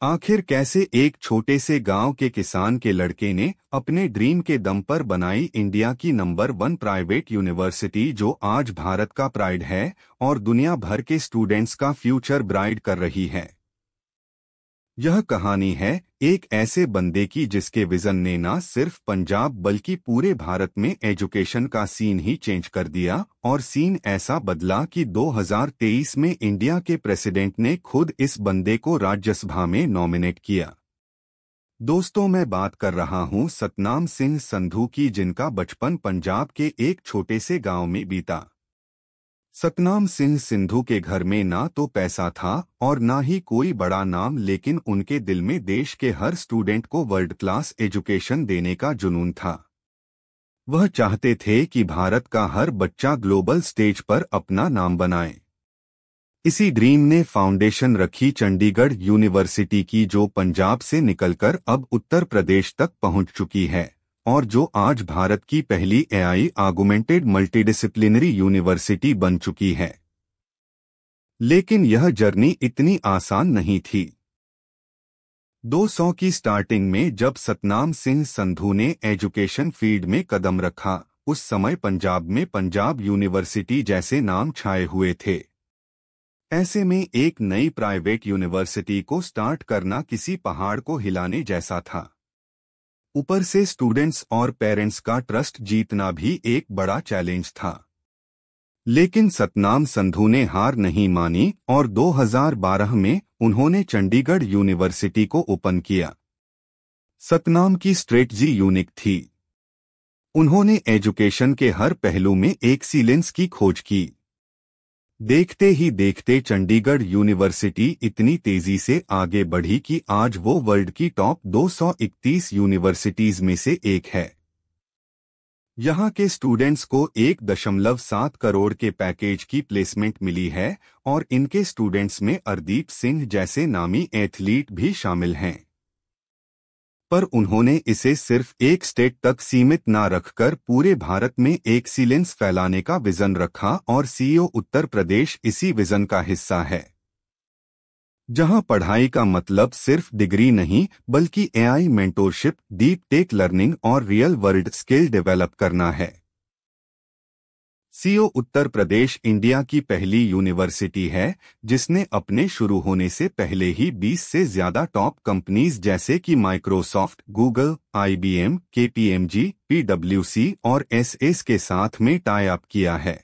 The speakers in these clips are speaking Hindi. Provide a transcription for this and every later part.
आखिर कैसे एक छोटे से गांव के किसान के लड़के ने अपने ड्रीम के दम पर बनाई इंडिया की नंबर 1 प्राइवेट यूनिवर्सिटी जो आज भारत का प्राइड है और दुनिया भर के स्टूडेंट्स का फ्यूचर ब्राइट कर रही है। यह कहानी है एक ऐसे बंदे की जिसके विजन ने न सिर्फ पंजाब बल्कि पूरे भारत में एजुकेशन का सीन ही चेंज कर दिया और सीन ऐसा बदला कि 2023 में इंडिया के प्रेसिडेंट ने खुद इस बंदे को राज्यसभा में नॉमिनेट किया। दोस्तों, मैं बात कर रहा हूं सतनाम सिंह संधू की, जिनका बचपन पंजाब के एक छोटे से गांव में बीता। सतनाम सिंह संधू के घर में ना तो पैसा था और ना ही कोई बड़ा नाम, लेकिन उनके दिल में देश के हर स्टूडेंट को वर्ल्ड क्लास एजुकेशन देने का जुनून था। वह चाहते थे कि भारत का हर बच्चा ग्लोबल स्टेज पर अपना नाम बनाए। इसी ड्रीम ने फाउंडेशन रखी चंडीगढ़ यूनिवर्सिटी की, जो पंजाब से निकलकर अब उत्तर प्रदेश तक पहुंच चुकी है और जो आज भारत की पहली एआई ऑगमेंटेड मल्टीडिसिप्लिनरी यूनिवर्सिटी बन चुकी है। लेकिन यह जर्नी इतनी आसान नहीं थी। 200 की स्टार्टिंग में जब सतनाम सिंह संधू ने एजुकेशन फील्ड में कदम रखा, उस समय पंजाब में पंजाब यूनिवर्सिटी जैसे नाम छाए हुए थे। ऐसे में एक नई प्राइवेट यूनिवर्सिटी को स्टार्ट करना किसी पहाड़ को हिलाने जैसा था। ऊपर से स्टूडेंट्स और पेरेंट्स का ट्रस्ट जीतना भी एक बड़ा चैलेंज था। लेकिन सतनाम संधू ने हार नहीं मानी और 2012 में उन्होंने चंडीगढ़ यूनिवर्सिटी को ओपन किया। सतनाम की स्ट्रेटजी यूनिक थी। उन्होंने एजुकेशन के हर पहलू में एक्सीलेंस की खोज की। देखते ही देखते चंडीगढ़ यूनिवर्सिटी इतनी तेजी से आगे बढ़ी कि आज वो वर्ल्ड की टॉप 231 यूनिवर्सिटीज में से एक है। यहाँ के स्टूडेंट्स को 1.7 करोड़ के पैकेज की प्लेसमेंट मिली है और इनके स्टूडेंट्स में अर्दीप सिंह जैसे नामी एथलीट भी शामिल हैं। पर उन्होंने इसे सिर्फ एक स्टेट तक सीमित ना रखकर पूरे भारत में एक्सीलेंस फैलाने का विजन रखा और सीईओ उत्तर प्रदेश इसी विजन का हिस्सा है, जहां पढ़ाई का मतलब सिर्फ डिग्री नहीं बल्कि AI mentorship, deep tech learning और रियल वर्ल्ड स्किल डेवलप करना है। सीईओ उत्तर प्रदेश इंडिया की पहली यूनिवर्सिटी है जिसने अपने शुरू होने से पहले ही 20 से ज्यादा टॉप कंपनीज जैसे कि माइक्रोसॉफ्ट, गूगल, आईबीएम, केपीएमजी, पीडब्ल्यूसी और एसएस के साथ में टाई अप किया है।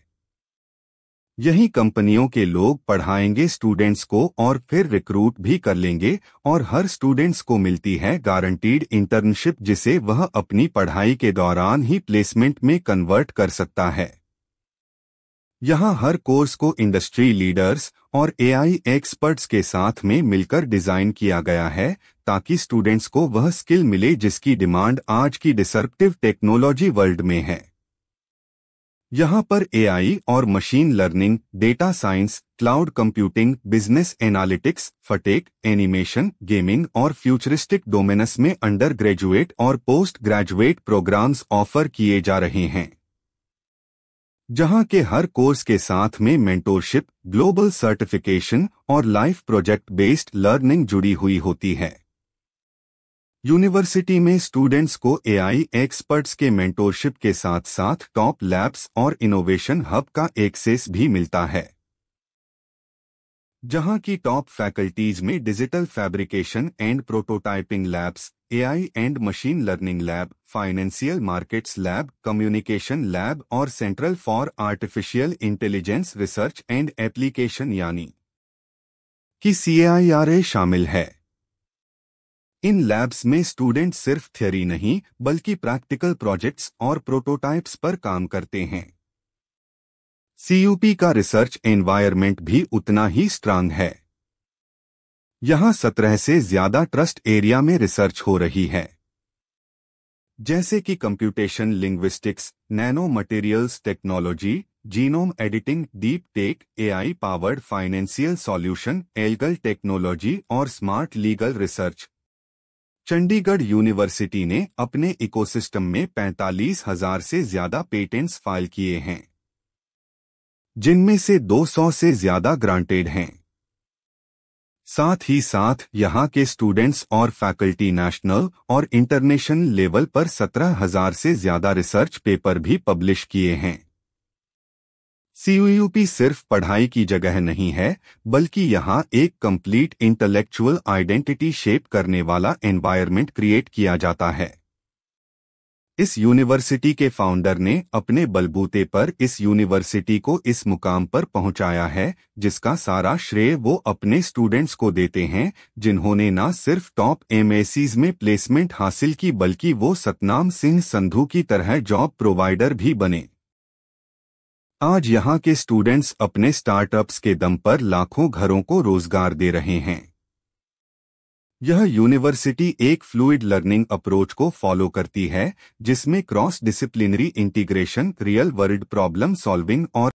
यही कंपनियों के लोग पढ़ाएंगे स्टूडेंट्स को और फिर रिक्रूट भी कर लेंगे और हर स्टूडेंट्स को मिलती है गारंटीड इंटर्नशिप, जिसे वह अपनी पढ़ाई के दौरान ही प्लेसमेंट में कन्वर्ट कर सकता है। यहाँ हर कोर्स को इंडस्ट्री लीडर्स और एआई एक्सपर्ट्स के साथ में मिलकर डिजाइन किया गया है ताकि स्टूडेंट्स को वह स्किल मिले जिसकी डिमांड आज की डिसरप्टिव टेक्नोलॉजी वर्ल्ड में है। यहाँ पर एआई और machine learning, data science, cloud computing, business analytics, fintech, animation, gaming और फ्यूचरिस्टिक डोमेन्स में अंडर ग्रेजुएट और पोस्ट ग्रेजुएट प्रोग्राम्स ऑफर किए जा रहे हैं, जहां के हर कोर्स के साथ में मेंटोरशिप, ग्लोबल सर्टिफिकेशन और लाइफ प्रोजेक्ट बेस्ड लर्निंग जुड़ी हुई होती है। यूनिवर्सिटी में स्टूडेंट्स को एआई एक्सपर्ट्स के मेंटोरशिप के साथ साथ टॉप लैब्स और इनोवेशन हब का एक्सेस भी मिलता है, जहां की टॉप फैकल्टीज में digital fabrication and prototyping labs, AI and machine learning lab, financial markets lab, communication lab और central for artificial intelligence research and application यानी कि CAIRA शामिल है। इन लैब्स में स्टूडेंट सिर्फ थ्योरी नहीं बल्कि प्रैक्टिकल प्रोजेक्ट्स और प्रोटोटाइप्स पर काम करते हैं। CUP का रिसर्च एनवायरनमेंट भी उतना ही स्ट्रांग है। यहाँ 17 से ज्यादा ट्रस्ट एरिया में रिसर्च हो रही है, जैसे कि computation linguistics, nano materials technology, genome editing, deep tech, AI powered financial solution, algal technology और smart legal research. Chandigarh University ने अपने इकोसिस्टम में 45,000 से ज्यादा पेटेंट्स फाइल किए हैं, जिनमें से 200 से ज्यादा ग्रांटेड हैं। साथ ही साथ यहाँ के स्टूडेंट्स और फैकल्टी नेशनल और इंटरनेशनल लेवल पर 17,000 से ज्यादा रिसर्च पेपर भी पब्लिश किए हैं। CUUP सिर्फ पढ़ाई की जगह नहीं है, बल्कि यहाँ एक कंप्लीट इंटेलेक्चुअल आइडेंटिटी शेप करने वाला एनवायरनमेंट क्रिएट किया जाता है। इस यूनिवर्सिटी के फाउंडर ने अपने बलबूते पर इस यूनिवर्सिटी को इस मुकाम पर पहुंचाया है, जिसका सारा श्रेय वो अपने स्टूडेंट्स को देते हैं, जिन्होंने न सिर्फ टॉप MSCs में प्लेसमेंट हासिल की, बल्कि वो सतनाम सिंह संधू की तरह जॉब प्रोवाइडर भी बने। आज यहाँ के स्टूडेंट्स अपने स्टार्टअप्स के दम पर लाखों घरों को रोजगार दे रहे हैं। यह यूनिवर्सिटी एक फ्लूइड लर्निंग अप्रोच को फॉलो करती है, जिसमें cross disciplinary integration, real world problem solving और